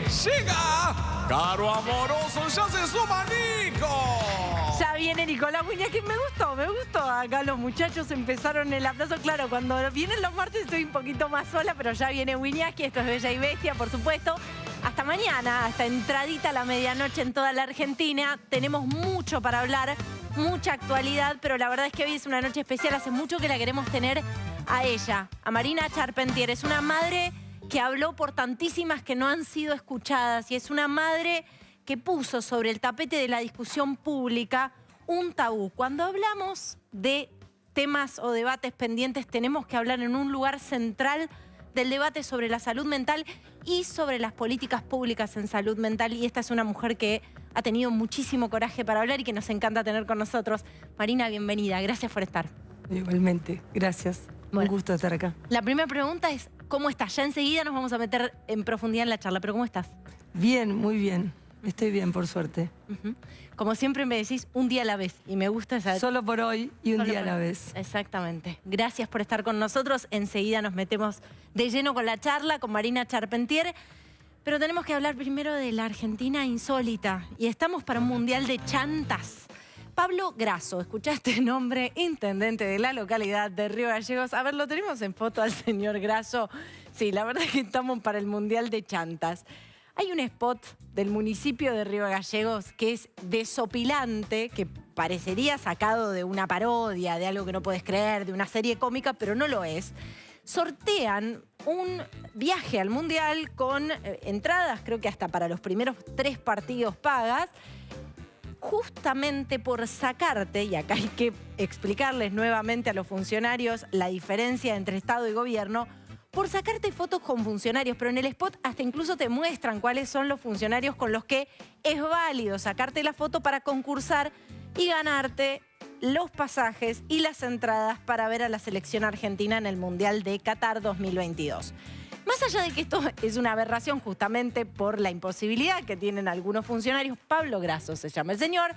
Llega Caro Amoroso, ya se suma Nico. Ya viene Nicolás Wiñas, que me gustó. Acá los muchachos empezaron el aplauso. Claro, cuando vienen los martes estoy un poquito más sola, pero ya viene Wiñas, que esto es Bella y Bestia, por supuesto. Hasta mañana, hasta entradita a la medianoche en toda la Argentina. Tenemos mucho para hablar, mucha actualidad, pero la verdad es que hoy es una noche especial. Hace mucho que la queremos tener a ella, a Marina Charpentier. Es una madre que habló por tantísimas que no han sido escuchadas y es una madre que puso sobre el tapete de la discusión pública un tabú. Cuando hablamos de temas o debates pendientes, tenemos que hablar en un lugar central del debate sobre la salud mental y sobre las políticas públicas en salud mental. Y esta es una mujer que ha tenido muchísimo coraje para hablar y que nos encanta tener con nosotros. Marina, bienvenida. Gracias por estar. Igualmente. Gracias. Bueno, un gusto estar acá. La primera pregunta es, ¿cómo estás? Ya enseguida nos vamos a meter en profundidad en la charla, pero ¿cómo estás? Bien, muy bien. Estoy bien, por suerte. Como siempre me decís, un día a la vez. Y me gusta esa... Solo por hoy y un día a la vez. Exactamente. Gracias por estar con nosotros. Enseguida nos metemos de lleno con la charla, con Marina Charpentier. Pero tenemos que hablar primero de la Argentina insólita. Y estamos para un mundial de chantas. Pablo Grasso, ¿escuchaste el nombre? Intendente de la localidad de Río Gallegos. A ver, lo tenemos en foto al señor Grasso. Sí, la verdad es que estamos para el mundial de chantas. Hay un spot del municipio de Río Gallegos que es desopilante, que parecería sacado de una parodia, de algo que no puedes creer, de una serie cómica, pero no lo es. Sortean un viaje al mundial con entradas, creo que hasta para los primeros 3 partidos pagas, justamente por sacarte, y acá hay que explicarles nuevamente a los funcionarios la diferencia entre Estado y gobierno, por sacarte fotos con funcionarios, pero en el spot hasta incluso te muestran cuáles son los funcionarios con los que es válido sacarte la foto para concursar y ganarte los pasajes y las entradas para ver a la selección argentina en el Mundial de Qatar 2022. Más allá de que esto es una aberración justamente por la imposibilidad que tienen algunos funcionarios, Pablo Grasso se llama el señor,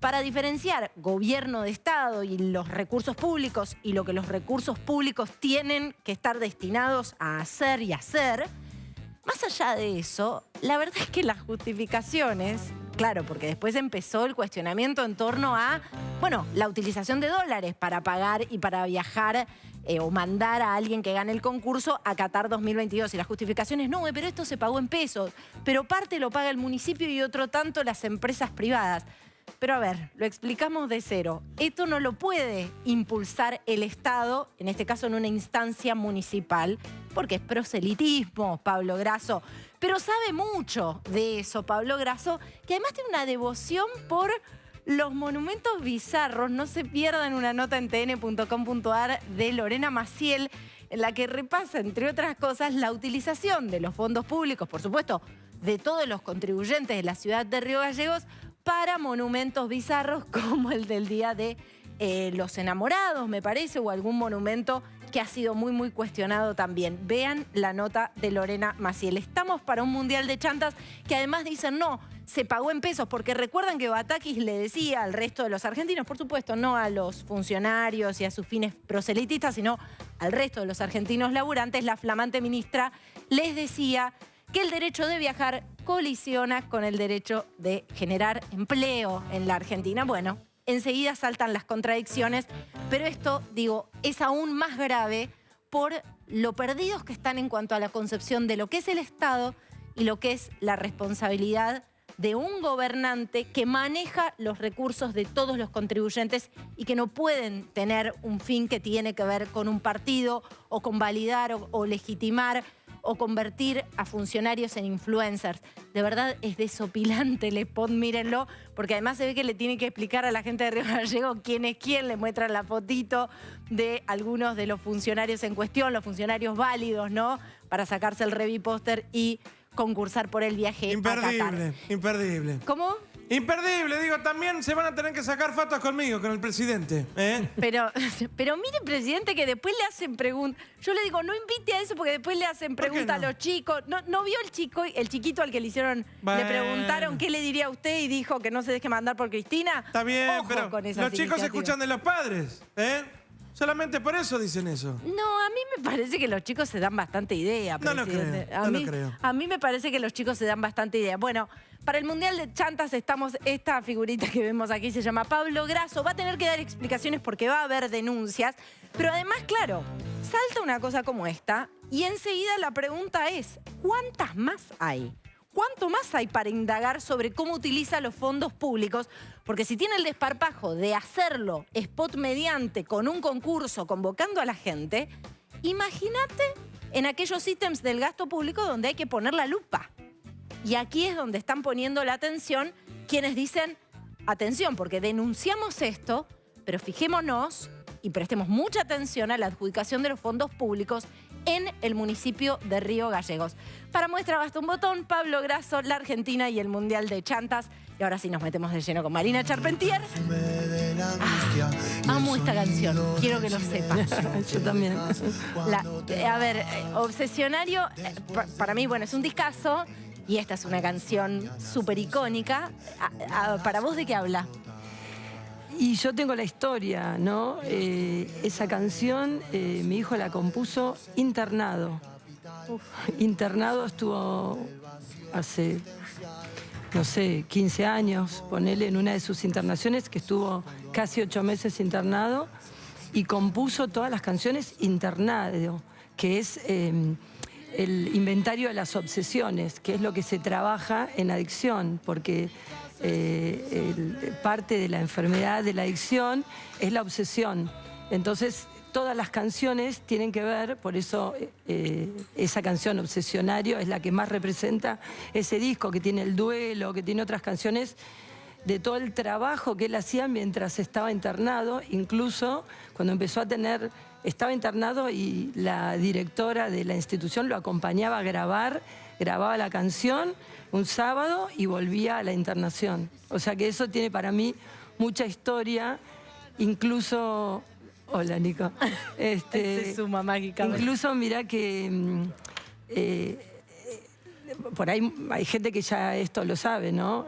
para diferenciar gobierno de Estado y los recursos públicos y lo que los recursos públicos tienen que estar destinados a hacer y hacer, más allá de eso, la verdad es que las justificaciones, claro, porque después empezó el cuestionamiento en torno a, bueno, la utilización de dólares para pagar y para viajar o mandar a alguien que gane el concurso a Qatar 2022. Y las justificaciones, no, pero esto se pagó en pesos, pero parte lo paga el municipio y otro tanto las empresas privadas. Pero a ver, lo explicamos de cero. Esto no lo puede impulsar el Estado, en este caso en una instancia municipal, porque es proselitismo, Pablo Grasso. Pero sabe mucho de eso, Pablo Grasso, que además tiene una devoción por los monumentos bizarros. No se pierdan una nota en tn.com.ar de Lorena Maciel, en la que repasa, entre otras cosas, la utilización de los fondos públicos, por supuesto, de todos los contribuyentes de la ciudad de Río Gallegos, para monumentos bizarros como el del Día de los Enamorados, me parece, o algún monumento que ha sido muy cuestionado también. Vean la nota de Lorena Maciel. Estamos para un mundial de chantas que además dicen, no, se pagó en pesos, porque recuerdan que Batakis le decía al resto de los argentinos, por supuesto, no a los funcionarios y a sus fines proselitistas, sino al resto de los argentinos laburantes, la flamante ministra les decía que el derecho de viajar colisiona con el derecho de generar empleo en la Argentina. Bueno, enseguida saltan las contradicciones, pero esto, digo, es aún más grave por lo perdidos que están en cuanto a la concepción de lo que es el Estado y lo que es la responsabilidad de un gobernante que maneja los recursos de todos los contribuyentes y que no pueden tener un fin que tiene que ver con un partido o con validar o legitimar o convertir a funcionarios en influencers. De verdad es desopilante el spot, mírenlo, porque además se ve que le tiene que explicar a la gente de Río Gallegos quién es quién, le muestran la fotito de algunos de los funcionarios en cuestión, los funcionarios válidos, ¿no? Para sacarse el revipóster y concursar por el viaje a Qatar. Imperdible. ¿Cómo? Imperdible, digo, también se van a tener que sacar fotos conmigo, con el presidente. Pero mire, presidente, que después le hacen preguntas. Yo le digo, no invite a eso porque después le hacen preguntas a los chicos. ¿No vio el chiquito al que le hicieron, le preguntaron qué le diría a usted y dijo que no se deje mandar por Cristina? Está bien, Ojo pero con esas los chicos escuchan de los padres, Solamente por eso dicen eso. No, a mí me parece que los chicos se dan bastante idea, No lo presidente. creo, no lo creo. A mí me parece que los chicos se dan bastante idea. Bueno, para el Mundial de Chantas esta figurita que vemos aquí se llama Pablo Grasso. Va a tener que dar explicaciones porque va a haber denuncias. Pero además, claro, salta una cosa como esta y enseguida la pregunta es, ¿cuántas más hay? ¿Cuánto más hay para indagar sobre cómo utiliza los fondos públicos? Porque si tiene el desparpajo de hacerlo spot mediante con un concurso convocando a la gente, imagínate en aquellos ítems del gasto público donde hay que poner la lupa. Y aquí es donde están poniendo la atención quienes dicen, atención, porque denunciamos esto, pero fijémonos y prestemos mucha atención a la adjudicación de los fondos públicos en el municipio de Río Gallegos. Para muestra basta un botón, Pablo Grasso, la Argentina y el Mundial de Chantas. Y ahora sí nos metemos de lleno con Marina Charpentier. Amo esta canción, quiero que lo sepas. Yo también. A ver, Obsesionario, para mí, bueno, es un discazo. Y esta es una canción súper icónica. ¿Para vos de qué habla? Y yo tengo la historia, ¿no? Esa canción, mi hijo la compuso internado. Internado estuvo hace, no sé, 15 años, ponele, en una de sus internaciones, que estuvo casi 8 meses internado, y compuso todas las canciones internado, que es el inventario de las obsesiones, que es lo que se trabaja en adicción, porque parte de la enfermedad de la adicción es la obsesión. Entonces, todas las canciones tienen que ver, por eso esa canción Obsesionario es la que más representa ese disco, que tiene el duelo, que tiene otras canciones de todo el trabajo que él hacía mientras estaba internado, incluso cuando empezó a tener... Estaba internado y la directora de la institución lo acompañaba a grabar, grababa la canción un sábado y volvía a la internación. O sea que eso tiene para mí mucha historia, incluso... Hola, Nico. Se suma mágicamente. Incluso mirá que por ahí hay gente que ya esto lo sabe, ¿no?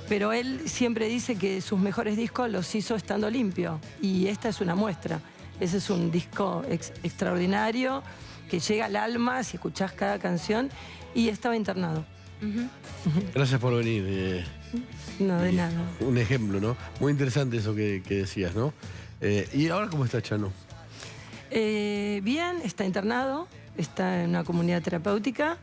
Pero él siempre dice que sus mejores discos los hizo estando limpio y esta es una muestra. Ese es un disco extraordinario que llega al alma si escuchás cada canción y estaba internado. Gracias por venir. No, de nada. Un ejemplo, ¿no? Muy interesante eso que decías, ¿no? ¿Y ahora cómo está Chano? Bien, está internado, está en una comunidad terapéutica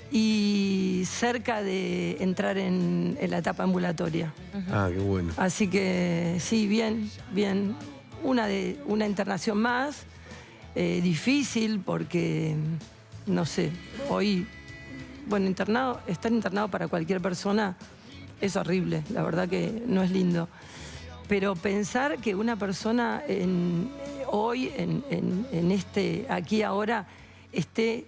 y cerca de entrar en la etapa ambulatoria. Ah, qué bueno. Así que sí, bien, bien. Una internación más, difícil porque, no sé, hoy, bueno, estar internado para cualquier persona es horrible, la verdad que no es lindo. Pero pensar que una persona hoy, en aquí ahora, esté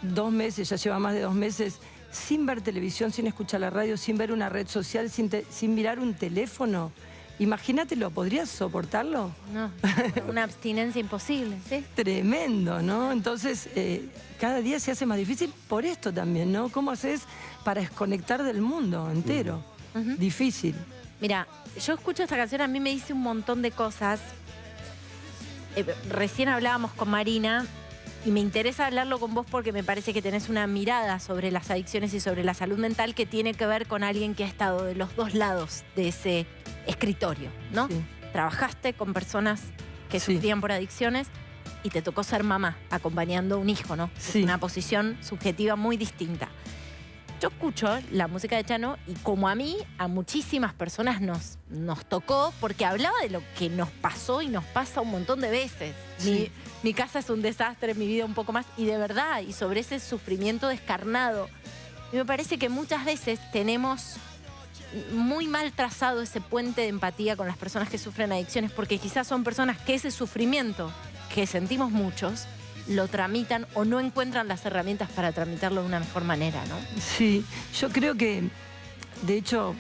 2 meses, ya lleva más de 2 meses, sin ver televisión, sin escuchar la radio, sin ver una red social, sin mirar un teléfono. Imagínatelo, ¿podrías soportarlo? No, una abstinencia imposible, ¿sí? Tremendo, ¿no? Entonces, cada día se hace más difícil por esto también, ¿no? ¿Cómo haces para desconectar del mundo entero? Difícil. Mira, yo escucho esta canción, a mí me dice un montón de cosas. Recién hablábamos con Marina y me interesa hablarlo con vos porque me parece que tenés una mirada sobre las adicciones y sobre la salud mental que tiene que ver con alguien que ha estado de los 2 lados de ese escritorio, ¿no? Sí. Trabajaste con personas que Sí. sufrían por adicciones y te tocó ser mamá acompañando a un hijo, ¿no? Sí. Es una posición subjetiva muy distinta. Yo escucho la música de Chano y como a mí, a muchísimas personas nos tocó porque hablaba de lo que nos pasó y nos pasa un montón de veces. Sí. Mi casa es un desastre, mi vida un poco más, y de verdad, y sobre ese sufrimiento descarnado. Y me parece que muchas veces tenemos muy mal trazado ese puente de empatía con las personas que sufren adicciones, porque quizás son personas que ese sufrimiento que sentimos muchos, lo tramitan o no encuentran las herramientas para tramitarlo de una mejor manera, ¿no? Sí, yo creo que, de hecho,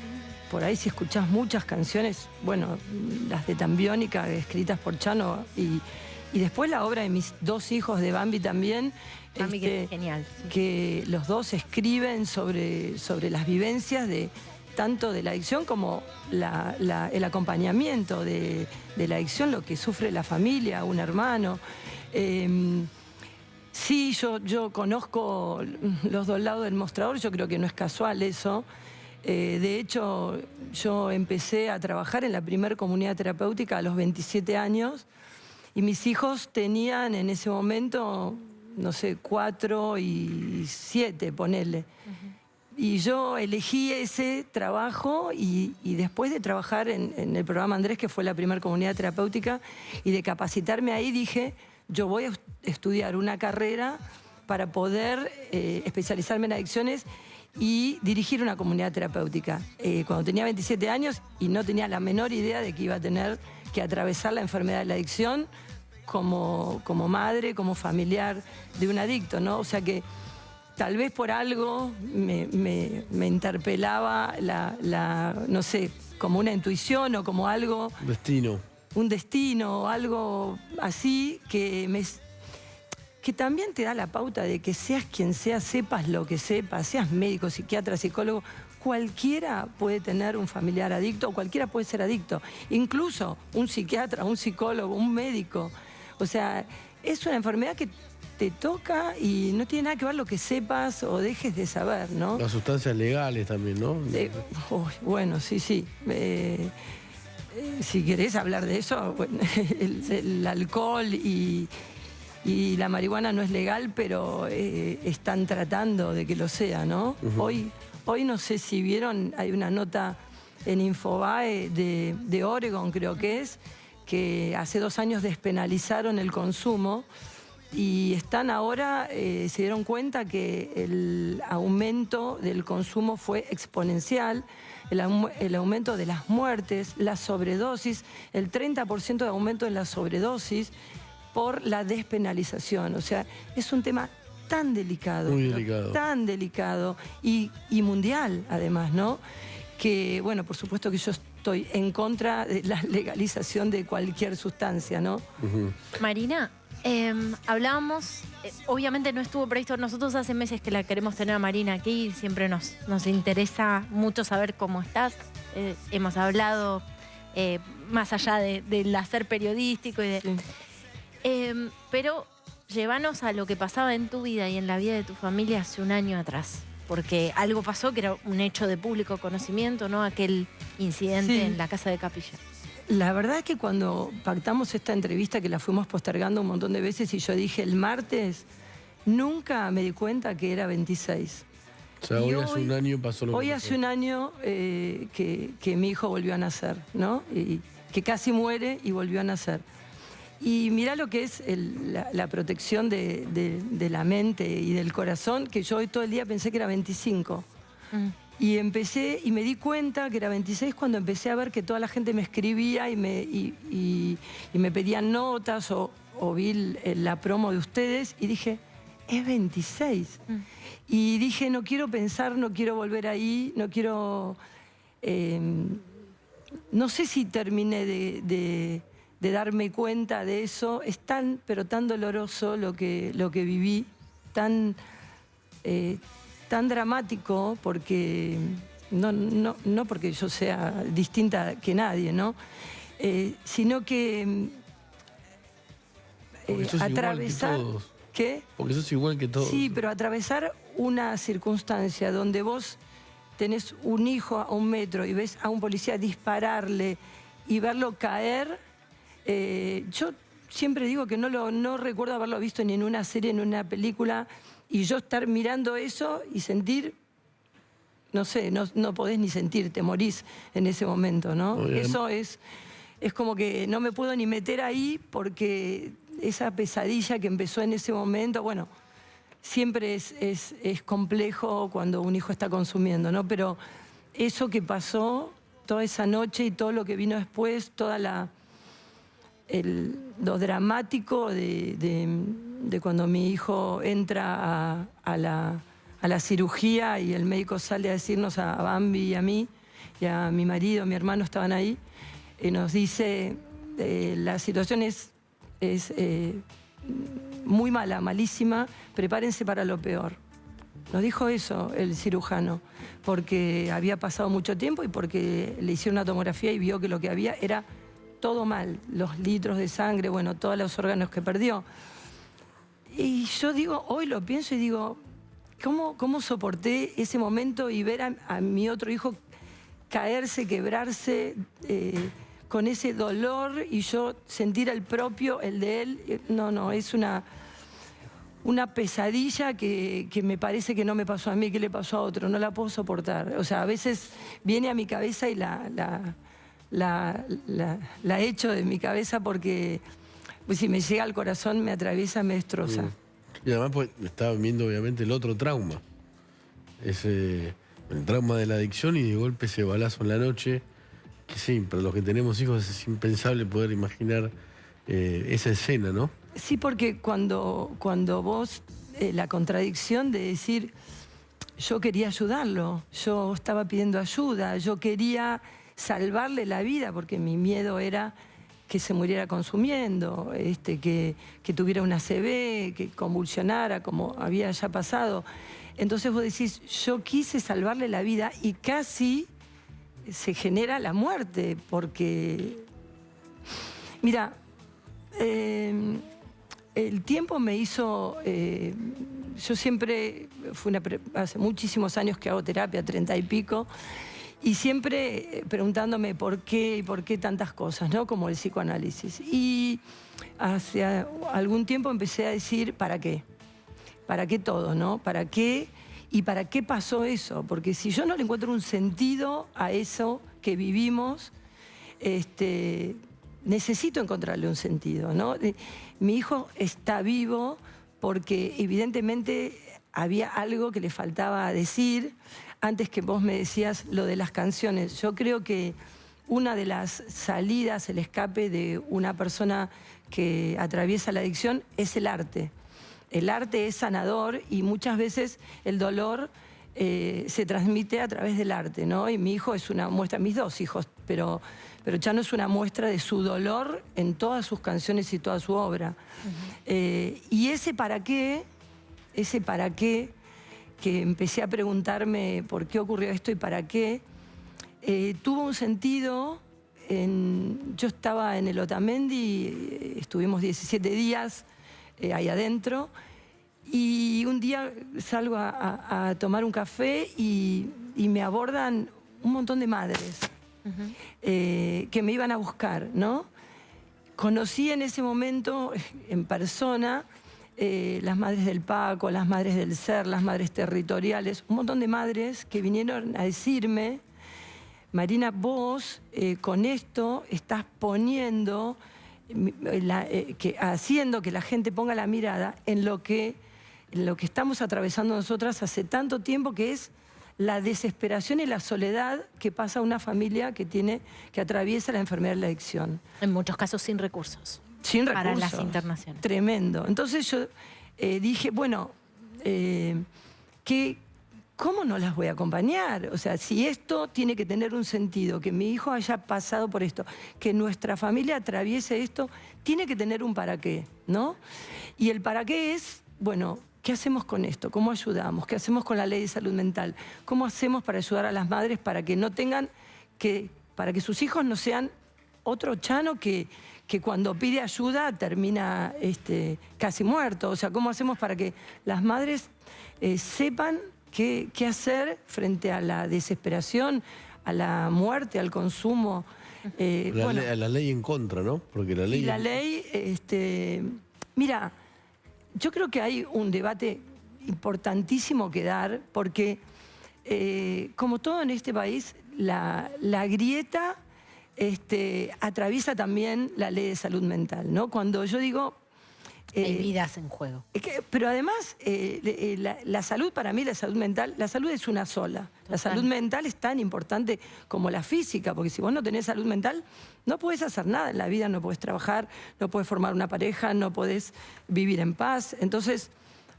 por ahí si escuchás muchas canciones, bueno, las de Tambiónica, escritas por Chano, y después la obra de mis 2 hijos de Bambi también, Bambi, que es genial. Sí. que los 2 escriben sobre las vivencias de tanto de la adicción como el acompañamiento de la adicción, lo que sufre la familia, un hermano. Sí, yo conozco los dos lados del mostrador, yo creo que no es casual eso. De hecho, yo empecé a trabajar en la primer comunidad terapéutica a los 27 años y mis hijos tenían en ese momento, no sé, 4 y 7, ponele. Y yo elegí ese trabajo y después de trabajar en el programa Andrés, que fue la primera comunidad terapéutica, y de capacitarme ahí, dije, yo voy a estudiar una carrera para poder especializarme en adicciones y dirigir una comunidad terapéutica. Cuando tenía 27 años y no tenía la menor idea de que iba a tener que atravesar la enfermedad de la adicción como madre, como familiar de un adicto, ¿no? O sea que tal vez por algo me interpelaba no sé, como una intuición o como algo... Destino. Un destino o algo así que también te da la pauta de que seas quien seas, sepas lo que sepas, seas médico, psiquiatra, psicólogo, cualquiera puede tener un familiar adicto o cualquiera puede ser adicto. Incluso un psiquiatra, un psicólogo, un médico. O sea, es una enfermedad que te toca y no tiene nada que ver lo que sepas o dejes de saber, ¿no? Las sustancias legales también, ¿no? Bueno, sí. Si querés hablar de eso, bueno, el alcohol y la marihuana no es legal, pero están tratando de que lo sea, ¿no? Hoy no sé si vieron, hay una nota en Infobae de Oregon, creo que es, que hace 2 años despenalizaron el consumo y están ahora, se dieron cuenta que el aumento del consumo fue exponencial, el aumento de las muertes, la sobredosis, el 30% de aumento en la sobredosis por la despenalización. O sea, es un tema tan delicado. Muy delicado. Tan delicado y mundial, además, ¿no? Que, bueno, por supuesto que yo estoy en contra de la legalización de cualquier sustancia, ¿no? Marina, hablábamos, obviamente no estuvo previsto, nosotros hace meses que la queremos tener a Marina aquí, siempre nos interesa mucho saber cómo estás. Hemos hablado más allá del hacer periodístico y de... Sí. Pero llévanos a lo que pasaba en tu vida y en la vida de tu familia hace un año atrás. Porque algo pasó que era un hecho de público conocimiento, ¿no? Aquel incidente en la casa de Capilla. La verdad es que cuando pactamos esta entrevista, que la fuimos postergando un montón de veces, y yo dije el martes, nunca me di cuenta que era 26. O sea, hoy hace un año pasó lo que Hoy pasó. hace un año que mi hijo volvió a nacer, ¿no? Y que casi muere y volvió a nacer. Y mirá lo que es la protección de la mente y del corazón, que yo hoy todo el día pensé que era 25. Y empecé, y me di cuenta que era 26 cuando empecé a ver que toda la gente me escribía y me pedían notas o vi la promo de ustedes y dije, es 26. Y dije, no quiero pensar, no quiero volver ahí, no quiero... no sé si terminé de darme cuenta de eso. Es tan, pero tan doloroso lo que viví, tan dramático, porque no porque yo sea distinta que nadie, ¿no? Sino que Porque sos atravesar... igual que todos. ¿Qué? Porque sos igual que todos. Sí, pero atravesar una circunstancia donde vos tenés un hijo a 1 metro y ves a un policía dispararle y verlo caer, yo siempre digo que no recuerdo haberlo visto ni en una serie, ni en una película, y yo estar mirando eso y sentir, no sé, no podés ni sentir, te morís en ese momento, ¿no? Oye, Eso es como que no me puedo ni meter ahí porque esa pesadilla que empezó en ese momento, bueno, siempre es complejo cuando un hijo está consumiendo, ¿no? Pero eso que pasó toda esa noche y todo lo que vino después, toda lo dramático de cuando mi hijo entra a la cirugía y el médico sale a decirnos a Bambi y a mí, y a mi marido, mi hermano estaban ahí, y nos dice, la situación es muy mala, malísima, prepárense para lo peor. Nos dijo eso el cirujano, porque había pasado mucho tiempo y porque le hicieron una tomografía y vio que lo que había era todo mal. Los litros de sangre, bueno, todos los órganos que perdió. Y yo digo, hoy lo pienso y digo, ¿cómo soporté ese momento y ver a mi otro hijo caerse, quebrarse con ese dolor y yo sentir el propio, el de él? No, es una pesadilla que me parece que no me pasó a mí, que le pasó a otro, no la puedo soportar. O sea, a veces viene a mi cabeza y la echo de mi cabeza porque pues, si me llega al corazón, me atraviesa, me destroza. Y además pues, estaba viendo obviamente el otro trauma. El trauma de la adicción y de golpe ese balazo en la noche. Que sí, para los que tenemos hijos es impensable poder imaginar esa escena, ¿no? Sí, porque cuando vos, la contradicción de decir, yo quería ayudarlo, yo estaba pidiendo ayuda, yo quería salvarle la vida, porque mi miedo era que se muriera consumiendo, que tuviera una ACV, que convulsionara, como había ya pasado. Entonces vos decís, yo quise salvarle la vida y casi se genera la muerte, porque, mira, el tiempo me hizo, yo siempre, hace muchísimos años que hago terapia, 30 y pico, y siempre preguntándome por qué y por qué tantas cosas, ¿no? Como el psicoanálisis. Y hace algún tiempo empecé a decir, ¿para qué? ¿Para qué todo, no? ¿Para qué? ¿Y para qué pasó eso? Porque si yo no le encuentro un sentido a eso que vivimos, necesito encontrarle un sentido, ¿no? Mi hijo está vivo porque evidentemente había algo que le faltaba decir. Antes que vos me decías lo de las canciones, yo creo que una de las salidas, el escape de una persona que atraviesa la adicción es el arte. El arte es sanador y muchas veces el dolor se transmite a través del arte, ¿no? Y mi hijo es una muestra, mis dos hijos, pero Chano es una muestra de su dolor en todas sus canciones y toda su obra. Y ese para qué, que empecé a preguntarme por qué ocurrió esto y para qué, tuvo un sentido. Yo estaba en el Otamendi, estuvimos 17 días ahí adentro, y un día salgo a tomar un café y me abordan un montón de madres que me iban a buscar, ¿no? Conocí en ese momento, en persona, las madres del Paco, las madres del SER, las madres territoriales, un montón de madres que vinieron a decirme, Marina, vos con esto estás poniendo, haciendo que la gente ponga la mirada en lo que estamos atravesando nosotras hace tanto tiempo, que es la desesperación y la soledad que pasa una familia que atraviesa la enfermedad de la adicción. En muchos casos sin recursos. Sin recursos. Para las internaciones. Tremendo. Entonces yo dije, bueno, ¿cómo no las voy a acompañar? O sea, si esto tiene que tener un sentido, que mi hijo haya pasado por esto, que nuestra familia atraviese esto, tiene que tener un para qué, ¿no? Y el para qué es, bueno, ¿qué hacemos con esto? ¿Cómo ayudamos? ¿Qué hacemos con la ley de salud mental? ¿Cómo hacemos para ayudar a las madres para que no tengan para que sus hijos no sean otro Chano que cuando pide ayuda termina casi muerto? O sea, ¿cómo hacemos para que las madres sepan qué hacer frente a la desesperación, a la muerte, al consumo? A la ley en contra, ¿no? Porque la ley... Y la ley, mira, yo creo que hay un debate importantísimo que dar, porque como todo en este país, la grieta atraviesa también la ley de salud mental, ¿no? Cuando yo digo... hay vidas en juego. Pero además, la salud, para mí, la salud mental, la salud es una sola. Total. La salud mental es tan importante como la física, porque si vos no tenés salud mental, no podés hacer nada en la vida, no podés trabajar, no podés formar una pareja, no podés vivir en paz. Entonces,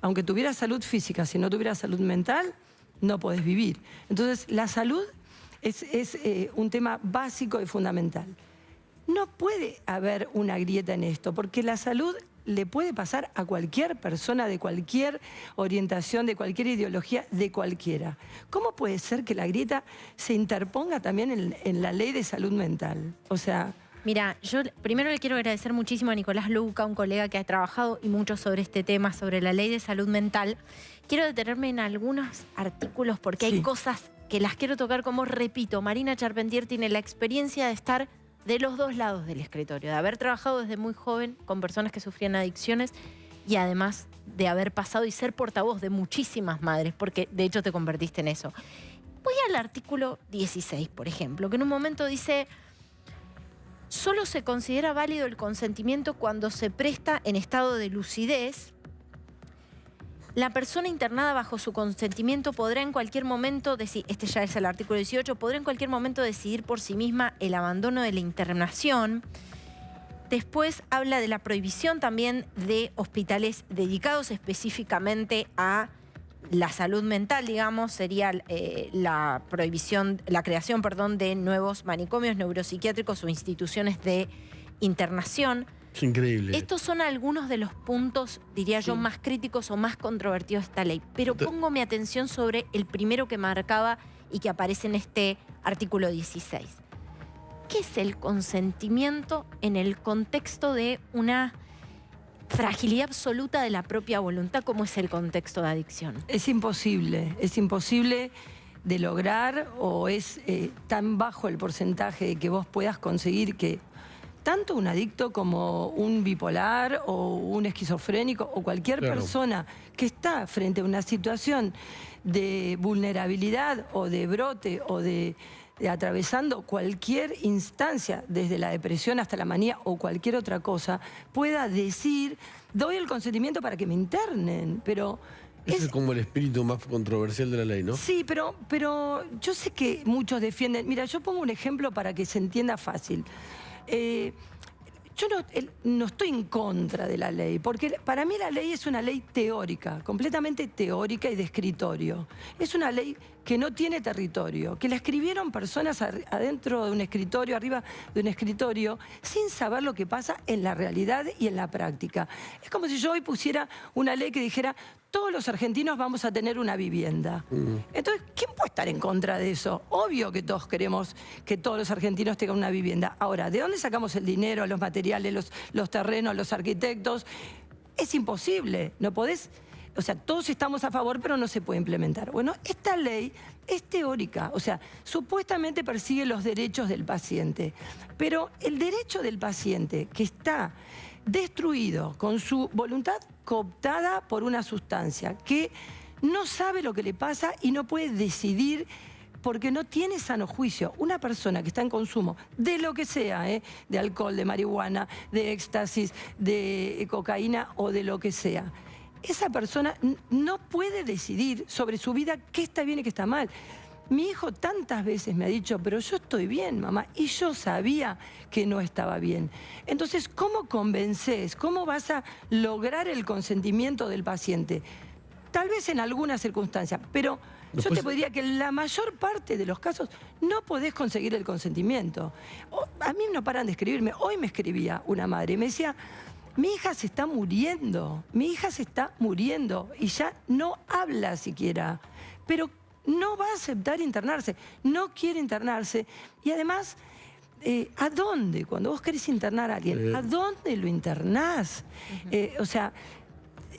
aunque tuvieras salud física, si no tuvieras salud mental, no podés vivir. Entonces, la salud es un tema básico y fundamental. No puede haber una grieta en esto, porque la salud le puede pasar a cualquier persona de cualquier orientación, de cualquier ideología, de cualquiera. ¿Cómo puede ser que la grieta se interponga también en la ley de salud mental? O sea... Mira, yo primero le quiero agradecer muchísimo a Nicolás Luca, un colega que ha trabajado y mucho sobre este tema, sobre la ley de salud mental. Quiero detenerme en algunos artículos porque hay cosas que las quiero tocar, como repito, Marina Charpentier tiene la experiencia de estar de los dos lados del escritorio, de haber trabajado desde muy joven con personas que sufrían adicciones y además de haber pasado y ser portavoz de muchísimas madres, porque de hecho te convertiste en eso. Voy al artículo 16, por ejemplo, que en un momento dice: solo se considera válido el consentimiento cuando se presta en estado de lucidez. La persona internada bajo su consentimiento podrá en cualquier momento decidir, este ya es el artículo 18, podrá en cualquier momento decidir por sí misma el abandono de la internación. Después habla de la prohibición también de hospitales dedicados específicamente a la salud mental, digamos, sería la prohibición, la creación, perdón, de nuevos manicomios neuropsiquiátricos o instituciones de internación. Es increíble. Estos son algunos de los puntos, diría yo, más críticos o más controvertidos de esta ley. Pero pongo mi atención sobre el primero que marcaba y que aparece en este artículo 16. ¿Qué es el consentimiento en el contexto de una fragilidad absoluta de la propia voluntad, como es el contexto de adicción? Es imposible de lograr, o es tan bajo el porcentaje de que vos puedas conseguir que tanto un adicto como un bipolar o un esquizofrénico o cualquier persona que está frente a una situación de vulnerabilidad o de brote o de atravesando cualquier instancia, desde la depresión hasta la manía o cualquier otra cosa, pueda decir: doy el consentimiento para que me internen, pero... Ese es como el espíritu más controversial de la ley, ¿no? Sí, pero yo sé que muchos defienden... Mira, yo pongo un ejemplo para que se entienda fácil. Yo no estoy en contra de la ley, porque para mí la ley es una ley teórica, completamente teórica y de escritorio. Es una ley que no tiene territorio, que la escribieron personas adentro de un escritorio, arriba de un escritorio, sin saber lo que pasa en la realidad y en la práctica. Es como si yo hoy pusiera una ley que dijera: todos los argentinos vamos a tener una vivienda. Entonces, ¿quién puede estar en contra de eso? Obvio que todos queremos que todos los argentinos tengan una vivienda. Ahora, ¿de dónde sacamos el dinero, los materiales, los terrenos, los arquitectos? Es imposible, no podés... O sea, todos estamos a favor, pero no se puede implementar. Bueno, esta ley es teórica, o sea, supuestamente persigue los derechos del paciente, pero el derecho del paciente que está destruido, con su voluntad cooptada por una sustancia, que no sabe lo que le pasa y no puede decidir porque no tiene sano juicio. Una persona que está en consumo de lo que sea, de alcohol, de marihuana, de éxtasis, de cocaína o de lo que sea, esa persona no puede decidir sobre su vida qué está bien y qué está mal. Mi hijo tantas veces me ha dicho: pero yo estoy bien, mamá, y yo sabía que no estaba bien. Entonces, ¿cómo convences? ¿Cómo vas a lograr el consentimiento del paciente? Tal vez en algunas circunstancias, pero yo te diría que en la mayor parte de los casos no podés conseguir el consentimiento. A mí no paran de escribirme. Hoy me escribía una madre y me decía: mi hija se está muriendo, y ya no habla siquiera, pero no va a aceptar internarse, no quiere internarse. Y además, ¿a dónde? Cuando vos querés internar a alguien, ¿a dónde lo internás? O sea,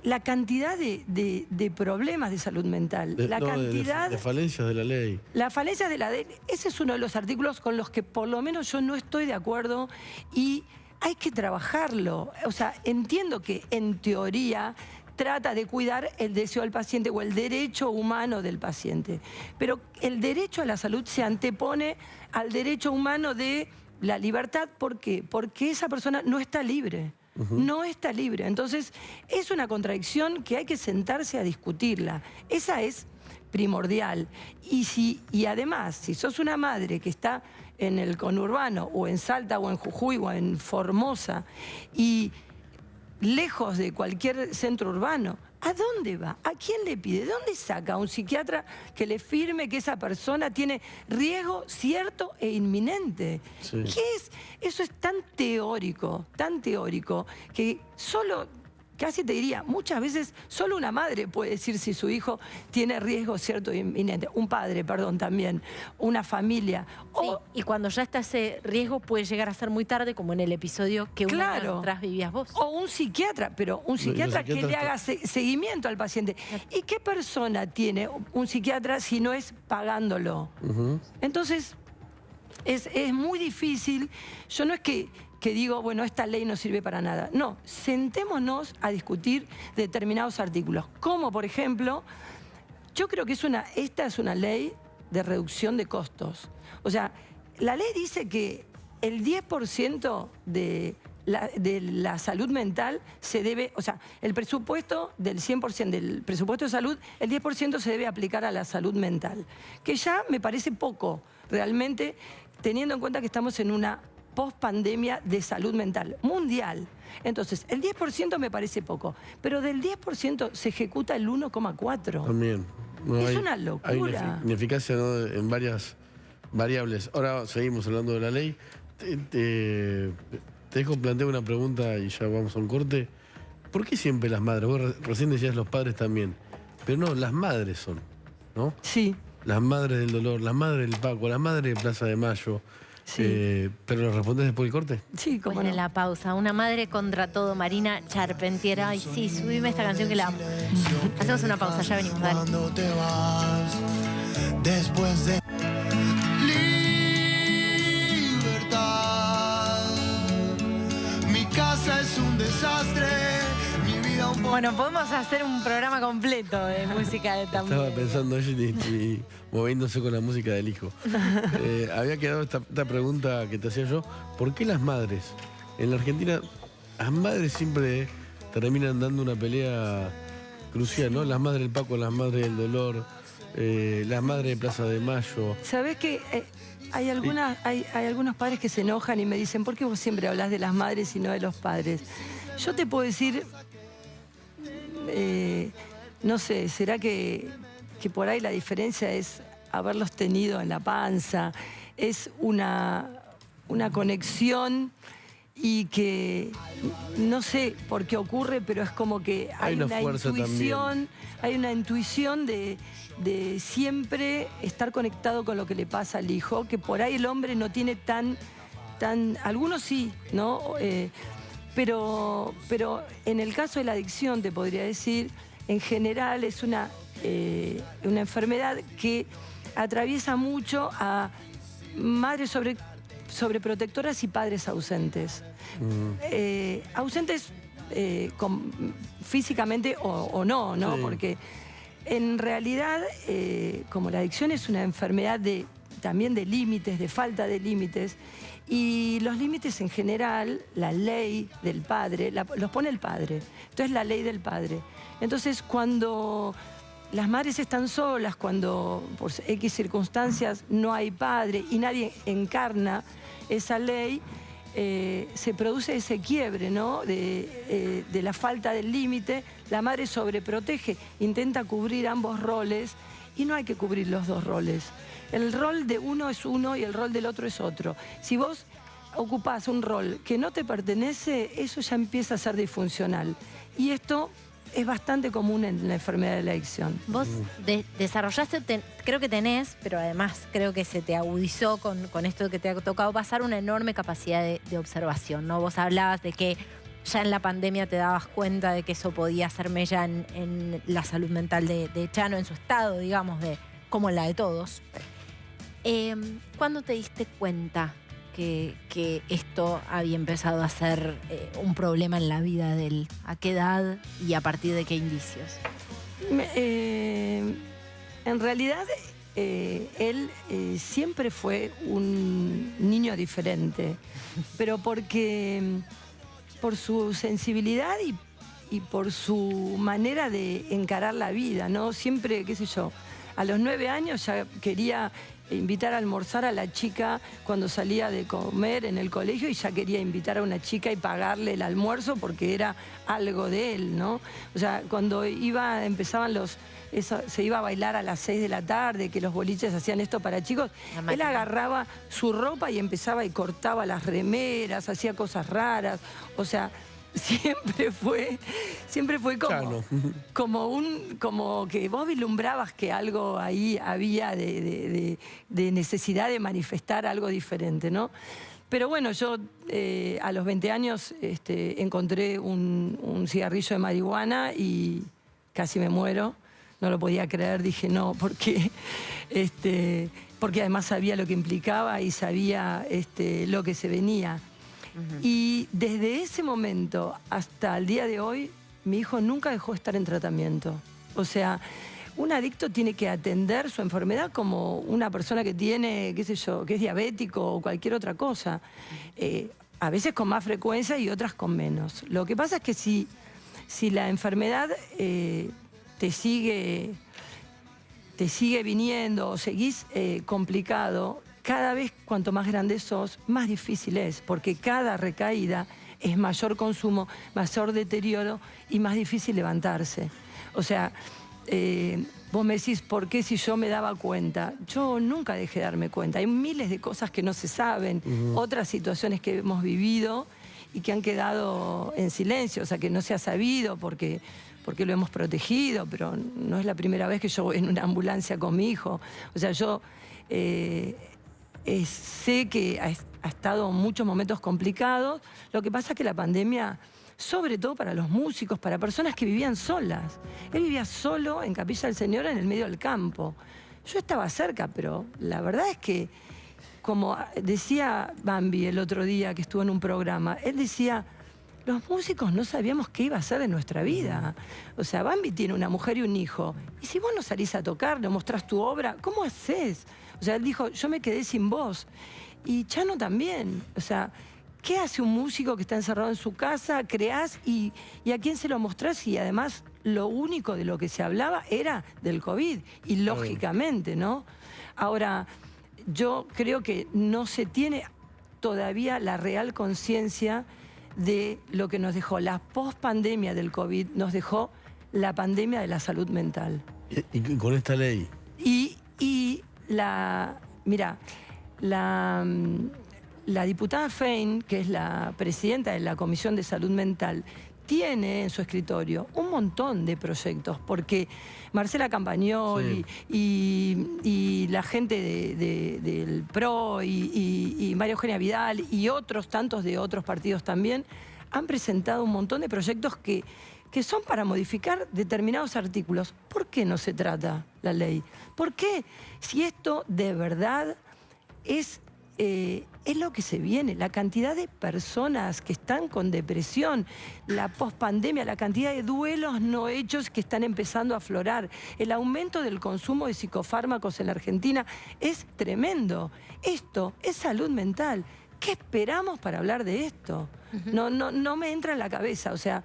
la cantidad de problemas de salud mental, la cantidad... De falencias de la ley. La falencia de la ley, ese es uno de los artículos con los que por lo menos yo no estoy de acuerdo y... hay que trabajarlo. O sea, entiendo que en teoría trata de cuidar el deseo del paciente o el derecho humano del paciente, pero el derecho a la salud se antepone al derecho humano de la libertad. ¿Por qué? Porque esa persona no está libre. No está libre. Entonces, es una contradicción que hay que sentarse a discutirla. Esa es primordial. Y además, si sos una madre que está en el conurbano, o en Salta, o en Jujuy, o en Formosa, y lejos de cualquier centro urbano, ¿A dónde va? ¿A quién le pide? ¿De dónde saca a un psiquiatra que le firme que esa persona tiene riesgo cierto e inminente? Sí. ¿Qué es? Eso es tan teórico, que solo, casi te diría, muchas veces solo una madre puede decir si su hijo tiene riesgo cierto e inminente. Un padre, perdón, también. Una familia. Sí, y cuando ya está ese riesgo puede llegar a ser muy tarde, como en el episodio que un año atrás vivías vos. O un psiquiatra, pero un psiquiatra que le haga seguimiento al paciente. ¿Y qué persona tiene un psiquiatra si no es pagándolo? Entonces, es muy difícil. Yo no es que digo, bueno, esta ley no sirve para nada. No, sentémonos a discutir determinados artículos. Como, por ejemplo, yo creo que esta es una ley de reducción de costos. O sea, la ley dice que el 10% de la salud mental se debe, o sea, el presupuesto del 100% del presupuesto de salud, el 10% se debe aplicar a la salud mental. Que ya me parece poco, realmente, teniendo en cuenta que estamos en una post-pandemia de salud mental mundial. Entonces, el 10% me parece poco, pero del 10% se ejecuta el 1,4%. También. No, es hay una locura. Hay una ineficacia, ¿no?, en varias variables. Ahora seguimos hablando de la ley. Te dejo plantear una pregunta y ya vamos a un corte. ¿Por qué siempre las madres? Vos recién decías los padres también. Pero no, las madres son, ¿no? Sí. Las madres del dolor, las madres del Paco, las madres de Plaza de Mayo. Sí. ¿Pero lo respondés después del corte? Sí, Pues cómo en no. la pausa, una madre contra todo, Marina Charpentier. Ay, sí, subime esta canción que la amo. Hacemos una pausa, ya venimos, dale. Cuando te vas, después de libertad, mi casa es un desastre, mi vida un poco... Bueno, podemos hacer un programa completo de música de tambor. Estaba pensando y moviéndose con la música del hijo. Había quedado esta pregunta que te hacía yo. ¿Por qué las madres? En la Argentina, las madres siempre terminan dando una pelea crucial, ¿no? Las madres del Paco, las madres del dolor, las madres de Plaza de Mayo. ¿Sabés qué? Hay algunos padres que se enojan y me dicen, ¿por qué vos siempre hablas de las madres y no de los padres? Yo te puedo decir, no sé, ¿será que por ahí la diferencia es haberlos tenido en la panza? Es una conexión y que no sé por qué ocurre, pero es como que hay una intuición, hay una intuición de siempre estar conectado con lo que le pasa al hijo, que por ahí el hombre no tiene tan algunos sí, ¿no? Pero en el caso de la adicción, te podría decir, en general es una enfermedad que atraviesa mucho a madres sobreprotectoras y padres ausentes. Ausentes físicamente o no, ¿no? Sí. Porque en realidad, como la adicción es una enfermedad también de límites, de falta de límites, y los límites en general, la ley del padre, los pone el padre. Entonces, la ley del padre. Entonces, cuando las madres están solas, cuando por X circunstancias no hay padre y nadie encarna esa ley, se produce ese quiebre, ¿no? de la falta del límite. La madre sobreprotege, intenta cubrir ambos roles y no hay que cubrir los dos roles. El rol de uno es uno y el rol del otro es otro. Si vos ocupás un rol que no te pertenece, eso ya empieza a ser disfuncional. Y esto es bastante común en la enfermedad de la adicción. Vos desarrollaste, creo que tenés, pero además creo que se te agudizó con esto que te ha tocado pasar, una enorme capacidad de observación, ¿no? Vos hablabas de que ya en la pandemia te dabas cuenta de que eso podía hacer mella en la salud mental de Chano, en su estado, digamos, como en la de todos. ¿Cuándo te diste cuenta que esto había empezado a ser un problema en la vida de él? ¿A qué edad y a partir de qué indicios? En realidad, él siempre fue un niño diferente, pero por su sensibilidad y por su manera de encarar la vida, ¿no? Siempre, qué sé yo, A los 9 años ya quería invitar a almorzar a la chica cuando salía de comer en el colegio y ya quería invitar a una chica y pagarle el almuerzo porque era algo de él, ¿no? O sea, cuando empezaban se iba a bailar a las 6 de la tarde, que los boliches hacían esto para chicos, él agarraba su ropa y empezaba y cortaba las remeras, hacía cosas raras, o sea, siempre fue como que vos vislumbrabas que algo ahí había de necesidad de manifestar algo diferente, ¿no? Pero bueno, yo a los 20 años encontré un cigarrillo de marihuana y casi me muero. No lo podía creer, dije no, porque además sabía lo que implicaba y sabía lo que se venía. Y desde ese momento hasta el día de hoy, mi hijo nunca dejó de estar en tratamiento. O sea, un adicto tiene que atender su enfermedad como una persona que tiene, qué sé yo, que es diabético o cualquier otra cosa. A veces con más frecuencia y otras con menos. Lo que pasa es que si la enfermedad te sigue viniendo o seguís complicado, cada vez cuanto más grande sos, más difícil es, porque cada recaída es mayor consumo, mayor deterioro y más difícil levantarse. O sea, vos me decís, ¿por qué si yo me daba cuenta? Yo nunca dejé de darme cuenta. Hay miles de cosas que no se saben, otras situaciones que hemos vivido y que han quedado en silencio, o sea, que no se ha sabido porque lo hemos protegido, pero no es la primera vez que yo voy en una ambulancia con mi hijo. O sea, yo sé que ha estado en muchos momentos complicados. Lo que pasa es que la pandemia, sobre todo para los músicos, para personas que vivían solas. Él vivía solo en Capilla del Señor, en el medio del campo. Yo estaba cerca, pero la verdad es que, como decía Bambi el otro día que estuvo en un programa, él decía, los músicos no sabíamos qué iba a ser de nuestra vida. O sea, Bambi tiene una mujer y un hijo. Y si vos no salís a tocar, no mostrás tu obra, ¿cómo haces? O sea, él dijo, yo me quedé sin voz. Y Chano también. O sea, ¿qué hace un músico que está encerrado en su casa? Creás y a quién se lo mostrás. Y además, lo único de lo que se hablaba era del COVID. Y lógicamente, ¿no? Ahora, yo creo que no se tiene todavía la real conciencia de lo que nos dejó la pospandemia del COVID, nos dejó la pandemia de la salud mental. Y con esta ley. Mira, la diputada Fein, que es la presidenta de la Comisión de Salud Mental, tiene en su escritorio un montón de proyectos, porque Marcela Campagnoli y la gente del PRO y María Eugenia Vidal y otros tantos de otros partidos también han presentado un montón de proyectos que son para modificar determinados artículos. ¿Por qué no se trata la ley? ¿Por qué? Si esto de verdad es lo que se viene, la cantidad de personas que están con depresión, la pospandemia, la cantidad de duelos no hechos que están empezando a aflorar, el aumento del consumo de psicofármacos en la Argentina es tremendo. Esto es salud mental. ¿Qué esperamos para hablar de esto? No me entra en la cabeza, o sea,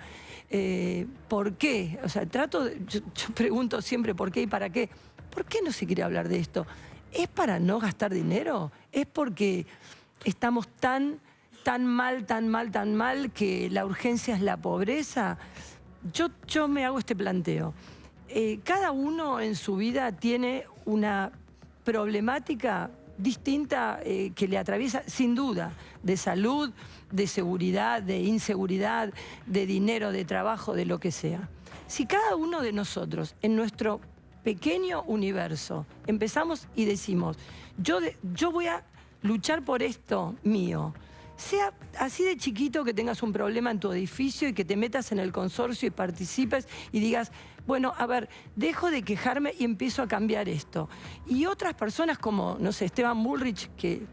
¿por qué? O sea, yo pregunto siempre por qué y para qué. ¿Por qué no se quiere hablar de esto? ¿Es para no gastar dinero? ¿Es porque estamos tan mal que la urgencia es la pobreza? Yo me hago este planteo. Cada uno en su vida tiene una problemática distinta que le atraviesa, sin duda, de salud, de seguridad, de inseguridad, de dinero, de trabajo, de lo que sea. Si cada uno de nosotros, en nuestro pequeño universo, empezamos y decimos, yo voy a luchar por esto mío, sea así de chiquito que tengas un problema en tu edificio y que te metas en el consorcio y participes y digas, bueno, a ver, dejo de quejarme y empiezo a cambiar esto. Y otras personas como, no sé, Esteban Bullrich, que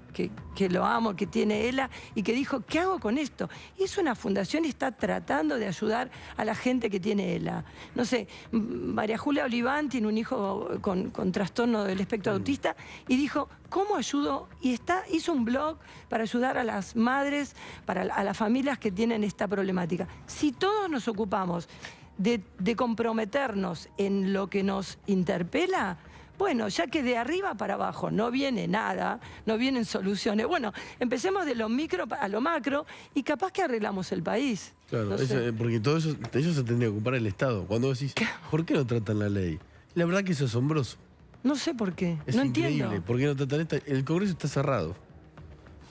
lo amo, que tiene ELA, y que dijo, ¿qué hago con esto? Hizo una fundación y está tratando de ayudar a la gente que tiene ELA. No sé, María Julia Oliván tiene un hijo con trastorno del espectro autista y dijo, ¿cómo ayudo? Y hizo un blog para ayudar a las madres, a las familias que tienen esta problemática. Si todos nos ocupamos de comprometernos en lo que nos interpela, Bueno, ya que de arriba para abajo no viene nada, no vienen soluciones. Bueno, empecemos de lo micro a lo macro y capaz que arreglamos el país. Claro, No sé. porque todo eso, de ellos se tendría que ocupar el Estado. Cuando vos decís, ¿por qué no tratan la ley? La verdad que es asombroso. No sé por qué, Es no increíble. entiendo. ¿Por qué no tratan esta? El Congreso está cerrado,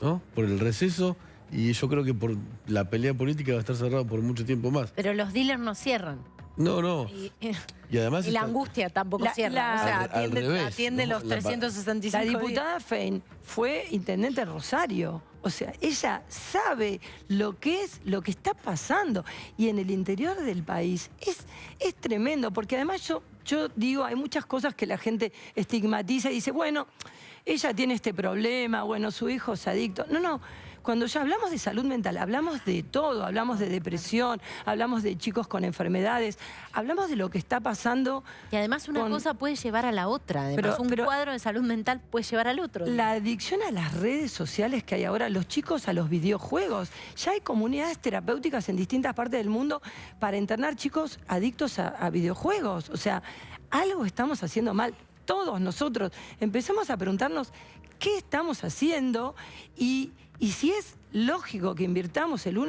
¿no? Por el receso, y yo creo que por la pelea política va a estar cerrado por mucho tiempo más. Pero los dealers no cierran. No, no. Y además Y la está- angustia tampoco La- cierra. la- O sea, Al revés, atiende ¿no? los La- 365 La días. diputada Fein fue intendente de Rosario. O sea, ella sabe lo que está pasando. Y en el interior del país es tremendo, porque además yo digo, hay muchas cosas que la gente estigmatiza y dice, bueno, ella tiene este problema, bueno, su hijo es adicto. No. Cuando ya hablamos de salud mental, hablamos de todo, hablamos de depresión, hablamos de chicos con enfermedades, hablamos de lo que está pasando. Y además una con- cosa puede llevar a la otra. Además, un pero- cuadro de salud mental puede llevar al otro. La adicción a las redes sociales que hay ahora, los chicos a los videojuegos. Ya hay comunidades terapéuticas en distintas partes del mundo para internar chicos adictos a videojuegos. O sea, algo estamos haciendo mal. Todos nosotros empezamos a preguntarnos qué estamos haciendo y si es lógico que invirtamos el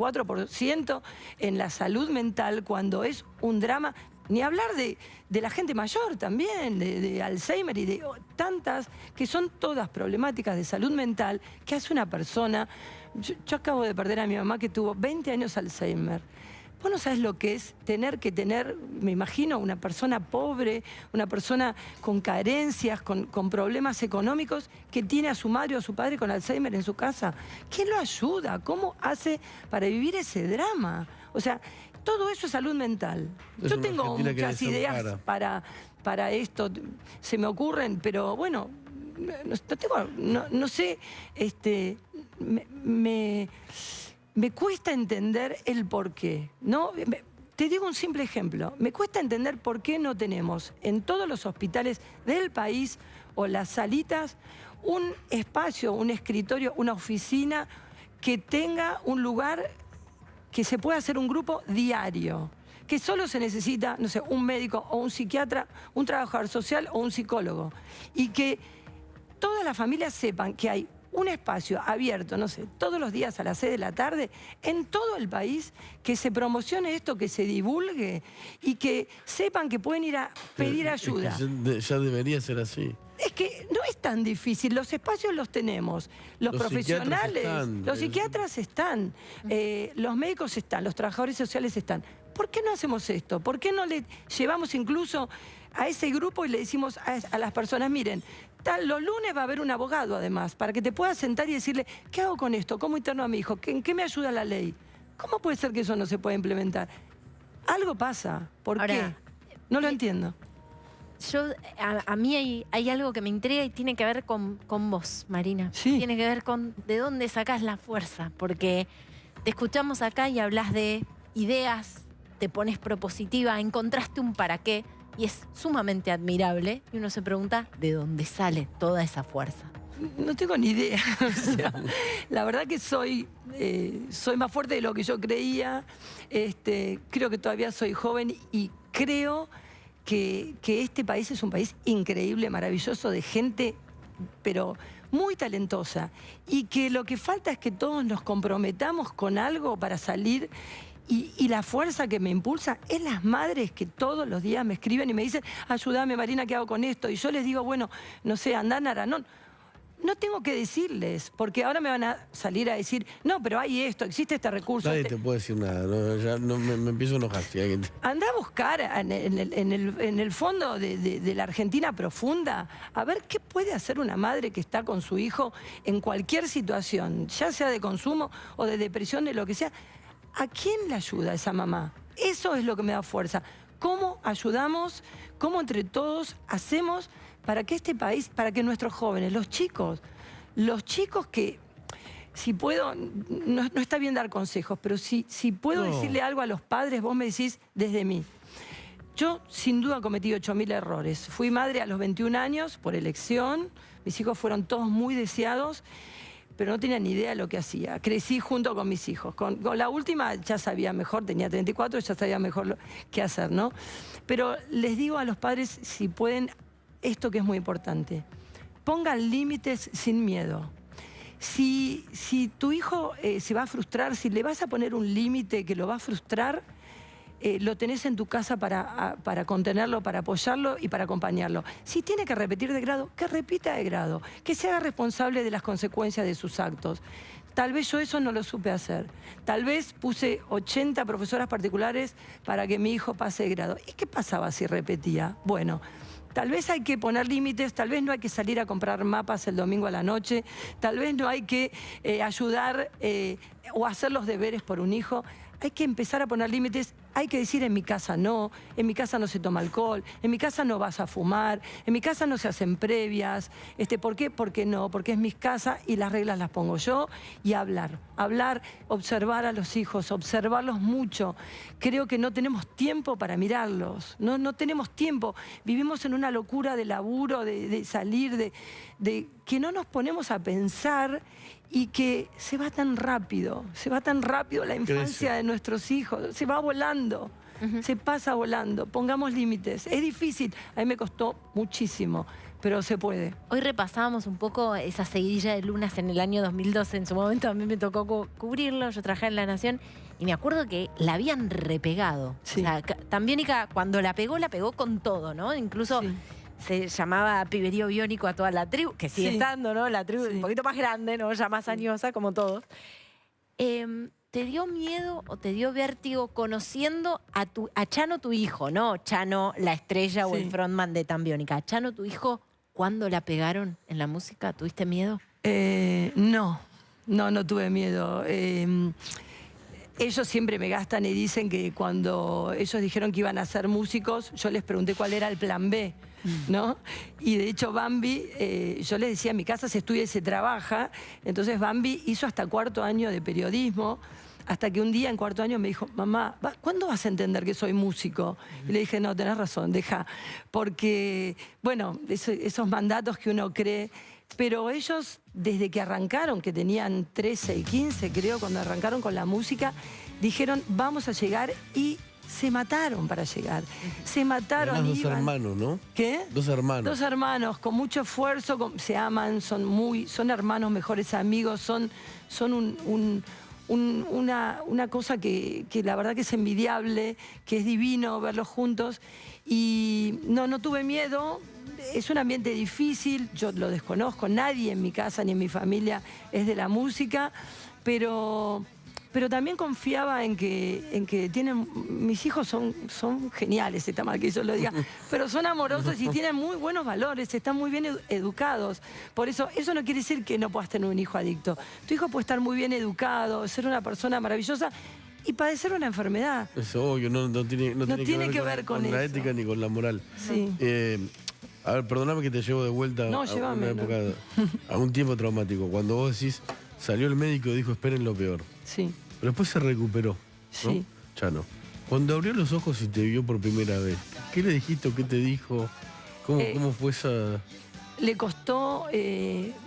1,4% en la salud mental cuando es un drama. Ni hablar de la gente mayor también, de Alzheimer y de tantas, que son todas problemáticas de salud mental que hace una persona. Yo acabo de perder a mi mamá que tuvo 20 años Alzheimer. Vos no sabés lo que es tener que tener, me imagino, una persona pobre, una persona con carencias, con problemas económicos, que tiene a su madre o a su padre con Alzheimer en su casa. ¿Quién lo ayuda? ¿Cómo hace para vivir ese drama? O sea, todo eso es salud mental. Es Yo una tengo Argentina que muchas ideas desampara. para esto, se me ocurren, pero bueno, no sé, me cuesta entender el porqué, ¿no? Te digo un simple ejemplo. Me cuesta entender por qué no tenemos en todos los hospitales del país o las salitas un espacio, un escritorio, una oficina que tenga un lugar que se pueda hacer un grupo diario, que solo se necesita, no sé, un médico o un psiquiatra, un trabajador social o un psicólogo, y que todas las familias sepan que hay un espacio abierto, no sé, todos los días a las 6 de la tarde, en todo el país, que se promocione esto, que se divulgue y que sepan que pueden ir a pedir ayuda. Es que ya debería ser así. Es que no es tan difícil, los espacios los tenemos, los profesionales, psiquiatras están. los psiquiatras están, los médicos están, los trabajadores sociales están. ¿Por qué no hacemos esto? ¿Por qué no le llevamos incluso a ese grupo y le decimos a las personas, miren, los lunes va a haber un abogado además, para que te puedas sentar y decirle, ¿qué hago con esto? ¿Cómo interno a mi hijo? ¿En qué me ayuda la ley? ¿Cómo puede ser que eso no se pueda implementar? Algo pasa. ¿Por Ahora, qué? No lo entiendo. A mí hay algo que me intriga y tiene que ver con vos, Marina. Sí. Tiene que ver con de dónde sacás la fuerza, porque te escuchamos acá y hablas de ideas, te pones propositiva, encontraste un para qué y es sumamente admirable y uno se pregunta de dónde sale toda esa fuerza. No tengo ni idea. O sea, la verdad que soy más fuerte de lo que yo creía. Creo que todavía soy joven y creo que este país es un país increíble, maravilloso, de gente, pero muy talentosa. Y que lo que falta es que todos nos comprometamos con algo para salir. Y la fuerza que me impulsa es las madres que todos los días me escriben y me dicen, ayúdame Marina, ¿qué hago con esto? Y yo les digo, bueno, no sé, andá a Naranón. No tengo que decirles, porque ahora me van a salir a decir, no, pero hay esto, existe este recurso. Nadie te puede decir nada. No, ya no, me empiezo a enojar. Si alguien te- Andá a buscar en el fondo de la Argentina profunda, a ver qué puede hacer una madre que está con su hijo en cualquier situación, ya sea de consumo o de depresión, de lo que sea. ¿A quién le ayuda esa mamá? Eso es lo que me da fuerza. ¿Cómo ayudamos? ¿Cómo entre todos hacemos para que este país, para que nuestros jóvenes, los chicos que, si puedo, no está bien dar consejos, pero si puedo No. decirle algo a los padres, vos me decís desde mí. Yo sin duda cometí 8.000 errores. Fui madre a los 21 años por elección, mis hijos fueron todos muy deseados, pero no tenía ni idea de lo que hacía. Crecí junto con mis hijos. Con la última ya sabía mejor, tenía 34, ya sabía mejor qué hacer, ¿no? Pero les digo a los padres, si pueden esto que es muy importante. Pongan límites sin miedo. Si tu hijo se va a frustrar, si le vas a poner un límite que lo va a frustrar, lo tenés en tu casa para contenerlo, para apoyarlo y para acompañarlo. Si tiene que repetir de grado, que repita de grado, que se haga responsable de las consecuencias de sus actos. Tal vez yo eso no lo supe hacer. Tal vez puse 80 profesoras particulares para que mi hijo pase de grado. ¿Y qué pasaba si repetía? Bueno, tal vez hay que poner límites, tal vez no hay que salir a comprar mapas el domingo a la noche, tal vez no hay que ayudar o hacer los deberes por un hijo. Hay que empezar a poner límites, hay que decir en mi casa no se toma alcohol, en mi casa no vas a fumar, en mi casa no se hacen previas. ¿Por qué? Porque no, porque es mi casa y las reglas las pongo yo. Y hablar, observar a los hijos, observarlos mucho. Creo que no tenemos tiempo para mirarlos, no tenemos tiempo. Vivimos en una locura de laburo, de salir, de que no nos ponemos a pensar y que se va tan rápido la infancia de nuestros hijos, se va volando, se pasa volando. Pongamos límites, es difícil, a mí me costó muchísimo, pero se puede. Hoy repasábamos un poco esa seguidilla de lunas en el año 2012, en su momento a mí me tocó cubrirlo, yo trabajaba en La Nación y me acuerdo que la habían repegado. Sí. O sea, también cuando la pegó con todo, ¿no? Incluso... Sí. Se llamaba piberío biónico a toda la tribu, que sigue estando, ¿no? La tribu un poquito más grande, ¿no? Ya más añosa, como todos. ¿Te dio miedo o te dio vértigo conociendo a Chano, tu hijo, no Chano, la estrella o el frontman de Tan Biónica? Chano, tu hijo, ¿cuándo la pegaron en la música? ¿Tuviste miedo? No tuve miedo. Ellos siempre me gastan y dicen que cuando ellos dijeron que iban a ser músicos, yo les pregunté cuál era el plan B, ¿no? Y de hecho Bambi, yo les decía, en mi casa se estudia y se trabaja, entonces Bambi hizo hasta 4º año de periodismo, hasta que un día en 4º año me dijo, mamá, ¿cuándo vas a entender que soy músico? Y le dije, no, tenés razón, deja, porque, bueno, esos mandatos que uno cree... Pero ellos, desde que arrancaron, que tenían 13 y 15, creo, cuando arrancaron con la música, dijeron, vamos a llegar y se mataron para llegar. Se mataron. Además, dos hermanos, ¿no? ¿Qué? Dos hermanos. Dos hermanos, con mucho esfuerzo, se aman, son hermanos, mejores amigos, son una cosa que la verdad que es envidiable, que es divino verlos juntos. Y no tuve miedo. Es un ambiente difícil, yo lo desconozco, nadie en mi casa ni en mi familia es de la música, pero también confiaba en que tienen, mis hijos son geniales, está mal que yo lo diga, pero son amorosos y tienen muy buenos valores, están muy bien educados. Por eso no quiere decir que no puedas tener un hijo adicto. Tu hijo puede estar muy bien educado, ser una persona maravillosa y padecer una enfermedad. Eso obvio, no tiene que ver con la ética ni con la moral. Sí. A ver, perdóname que te llevo de vuelta a un tiempo traumático. Cuando vos decís, salió el médico y dijo, esperen lo peor. Sí. Pero después se recuperó, ¿no? Sí. Chano. Cuando abrió los ojos y te vio por primera vez, ¿qué le dijiste o qué te dijo? ¿Cómo fue esa...? Le costó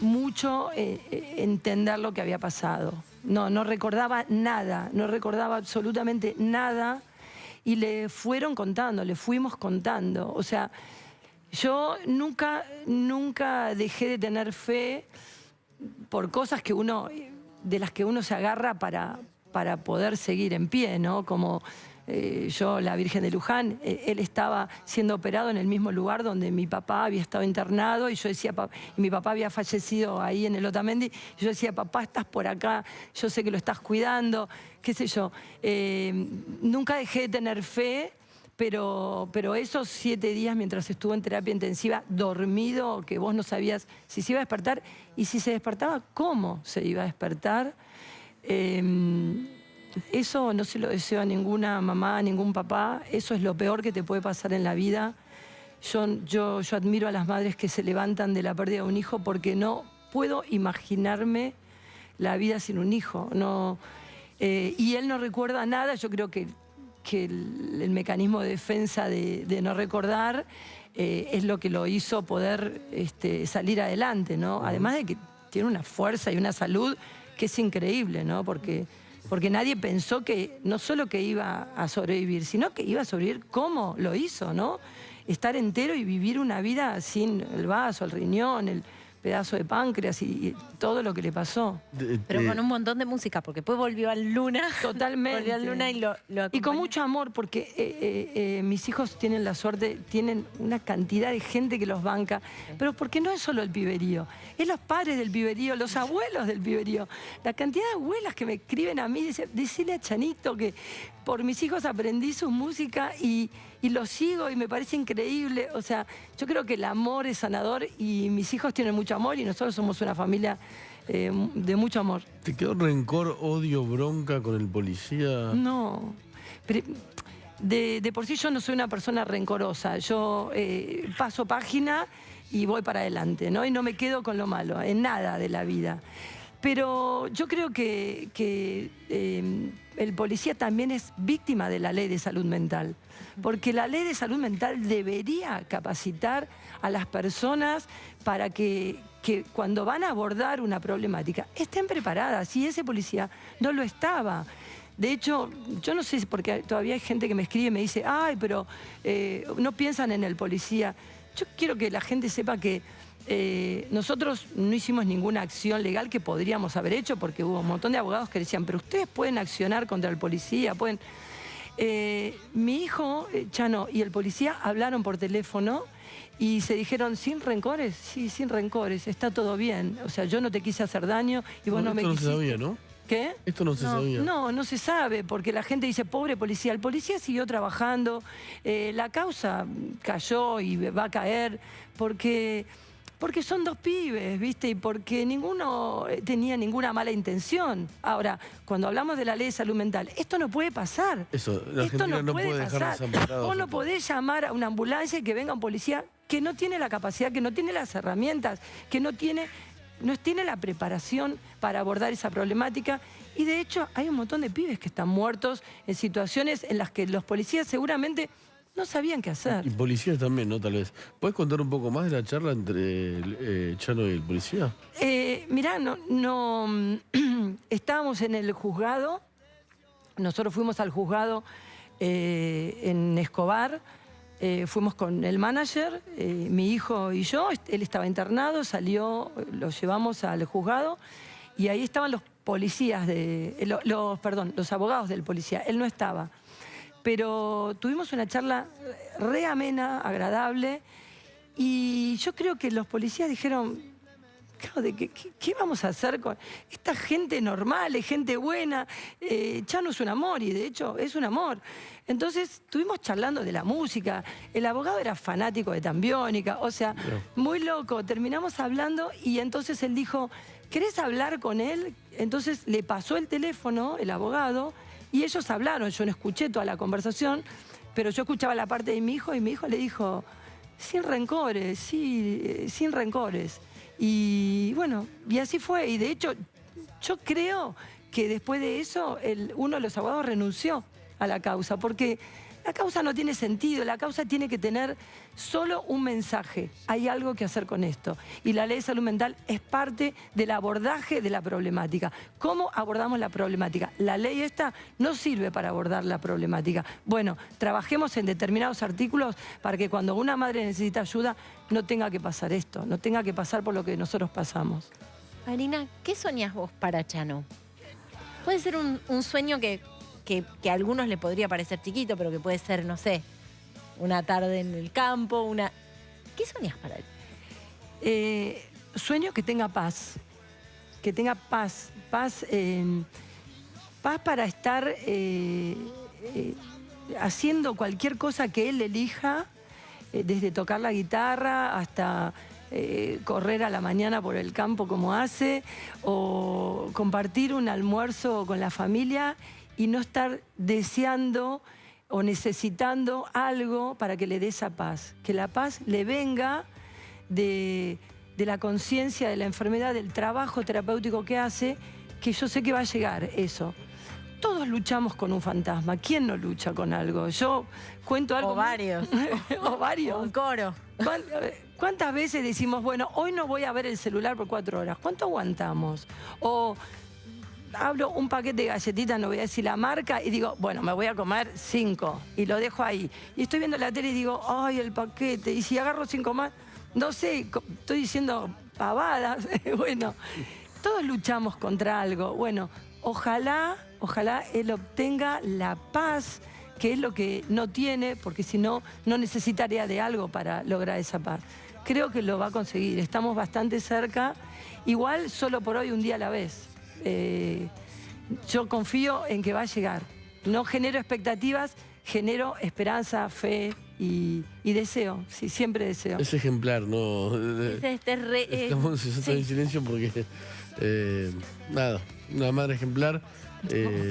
mucho entender lo que había pasado. No recordaba nada, no recordaba absolutamente nada. Y le fuimos contando. O sea... Yo nunca dejé de tener fe por cosas de las que uno se agarra para poder seguir en pie, ¿no? Como yo, la Virgen de Luján, él estaba siendo operado en el mismo lugar donde mi papá había estado internado y yo decía, mi papá había fallecido ahí en el Otamendi, y yo decía, papá, estás por acá, yo sé que lo estás cuidando, qué sé yo. Nunca dejé de tener fe. Pero esos 7 días mientras estuvo en terapia intensiva, dormido, que vos no sabías si se iba a despertar y si se despertaba, cómo se iba a despertar, eso no se lo deseo a ninguna mamá, a ningún papá. Eso es lo peor que te puede pasar en la vida. Yo admiro a las madres que se levantan de la pérdida de un hijo porque no puedo imaginarme la vida sin un hijo. Y él no recuerda nada, yo creo que el mecanismo de defensa de no recordar es lo que lo hizo poder salir adelante, ¿no? Además de que tiene una fuerza y una salud que es increíble, ¿no? Porque nadie pensó que no solo que iba a sobrevivir, sino que iba a sobrevivir como lo hizo, ¿no? estar entero y vivir una vida sin el vaso, el riñón, el pedazo de páncreas y todo lo que le pasó. Pero con un montón de música, porque después volvió al Luna. Totalmente. Volvió al Luna y lo acompañó. Y con mucho amor, porque mis hijos tienen la suerte, tienen una cantidad de gente que los banca, pero porque no es solo el piberío, es los padres del piberío, los abuelos del piberío. La cantidad de abuelas que me escriben a mí, decirle a Chanito que por mis hijos aprendí su música y lo sigo y me parece increíble. O sea, yo creo que el amor es sanador y mis hijos tienen mucho amor y nosotros somos una familia de mucho amor. ¿Te quedó rencor, odio, bronca con el policía? No. Pero de por sí yo no soy una persona rencorosa. Yo paso página y voy para adelante, ¿no? Y no me quedo con lo malo, en nada de la vida. Pero yo creo que el policía también es víctima de la ley de salud mental. Porque la ley de salud mental debería capacitar a las personas para que cuando van a abordar una problemática estén preparadas. Y ese policía no lo estaba. De hecho, yo no sé, porque todavía hay gente que me escribe y me dice, ay, pero no piensan en el policía. Yo quiero que la gente sepa que nosotros no hicimos ninguna acción legal que podríamos haber hecho, porque hubo un montón de abogados que decían, pero ustedes pueden accionar contra el policía, pueden... mi hijo, Chano, y el policía hablaron por teléfono y se dijeron, ¿sin rencores? Sí, sin rencores, está todo bien. O sea, yo no te quise hacer daño y vos no me quisiste. Esto no se sabía, ¿no? ¿Qué? Esto no se sabía. No se sabe, porque la gente dice, pobre policía. El policía siguió trabajando, la causa cayó y va a caer, porque son dos pibes, ¿viste? Y porque ninguno tenía ninguna mala intención. Ahora, cuando hablamos de la ley de salud mental, esto no puede pasar. Eso, la esto Argentina no puede dejar desamparados. Vos no podés llamar a una ambulancia y que venga un policía que no tiene la capacidad, que no tiene las herramientas, que no tiene la preparación para abordar esa problemática. Y de hecho, hay un montón de pibes que están muertos en situaciones en las que los policías seguramente no sabían qué hacer. Y policías también, ¿no? Tal vez. ¿Puedes contar un poco más de la charla entre Chano y el policía? Mirá, estábamos en el juzgado, nosotros fuimos al juzgado en Escobar, fuimos con el manager, mi hijo y yo, él estaba internado, salió, lo llevamos al juzgado y ahí estaban los policías, los abogados del policía, él no estaba. Pero tuvimos una charla re amena, agradable, y yo creo que los policías dijeron, claro, ¿qué vamos a hacer con esta gente normal, gente buena? Chano es un amor, y de hecho es un amor. Entonces estuvimos charlando de la música, el abogado era fanático de Tambiónica, o sea, muy loco. Terminamos hablando y entonces él dijo, ¿querés hablar con él? Entonces le pasó el teléfono, el abogado, y ellos hablaron, yo no escuché toda la conversación, pero yo escuchaba la parte de mi hijo y mi hijo le dijo, sin rencores, sí, sin rencores. Y bueno, y así fue. Y de hecho, yo creo que después de eso, uno de los abogados renunció a la causa, porque la causa no tiene sentido, la causa tiene que tener solo un mensaje. Hay algo que hacer con esto. Y la ley de salud mental es parte del abordaje de la problemática. ¿Cómo abordamos la problemática? La ley esta no sirve para abordar la problemática. Bueno, trabajemos en determinados artículos para que cuando una madre necesita ayuda no tenga que pasar esto, no tenga que pasar por lo que nosotros pasamos. Marina, ¿qué soñás vos para Chano? Puede ser un sueño que a algunos le podría parecer chiquito, pero que puede ser, no sé, una tarde en el campo, ¿Qué soñás para él? Sueño que tenga paz. Que tenga paz. Paz para estar haciendo cualquier cosa que él elija, desde tocar la guitarra hasta correr a la mañana por el campo como hace, o compartir un almuerzo con la familia y no estar deseando o necesitando algo para que le dé esa paz. Que la paz le venga de la conciencia de la enfermedad, del trabajo terapéutico que hace, que yo sé que va a llegar eso. Todos luchamos con un fantasma. ¿Quién no lucha con algo? Yo cuento algo... O varios. O varios. O un coro. ¿Cuántas veces decimos, bueno, hoy no voy a ver el celular por 4 horas? ¿Cuánto aguantamos? O abro un paquete de galletitas, no voy a decir la marca, y digo, bueno, me voy a comer 5 y lo dejo ahí. Y estoy viendo la tele y digo, ay, el paquete, y si agarro 5 más, no sé, estoy diciendo pavadas. Bueno, todos luchamos contra algo. Bueno, ojalá él obtenga la paz, que es lo que no tiene, porque si no, no necesitaría de algo para lograr esa paz. Creo que lo va a conseguir, estamos bastante cerca, igual solo por hoy un día a la vez. Yo confío en que va a llegar. No genero expectativas, genero esperanza, fe y deseo, sí, siempre deseo. Es ejemplar, ¿no? Estamos en silencio porque, nada, una madre ejemplar.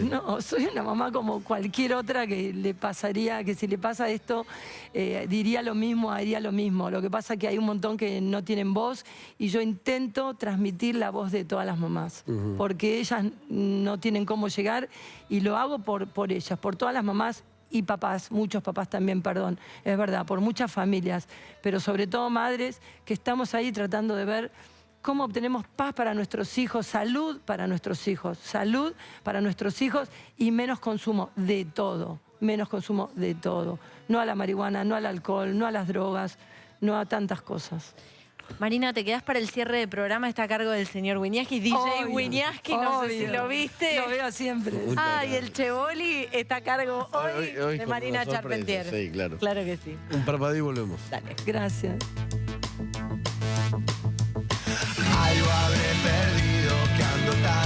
No, soy una mamá como cualquier otra que le pasaría, que si le pasa esto, diría lo mismo, haría lo mismo. Lo que pasa es que hay un montón que no tienen voz y yo intento transmitir la voz de todas las mamás, porque ellas no tienen cómo llegar y lo hago por ellas, por todas las mamás y papás, muchos papás también, perdón, es verdad, por muchas familias, pero sobre todo madres que estamos ahí tratando de ver cómo obtenemos paz para nuestros hijos, salud para nuestros hijos y menos consumo de todo, no a la marihuana, no al alcohol, no a las drogas, no a tantas cosas. Marina, te quedás para el cierre del programa, está a cargo del señor Wiñaski, DJ Obvio, Wiñaski, no sé si lo viste. Lo veo siempre. Y el Chevoli está a cargo hoy de con Marina una sorpresa, Charpentier. sí, claro. Claro que sí. Un parpadeo y volvemos. Dale. Gracias.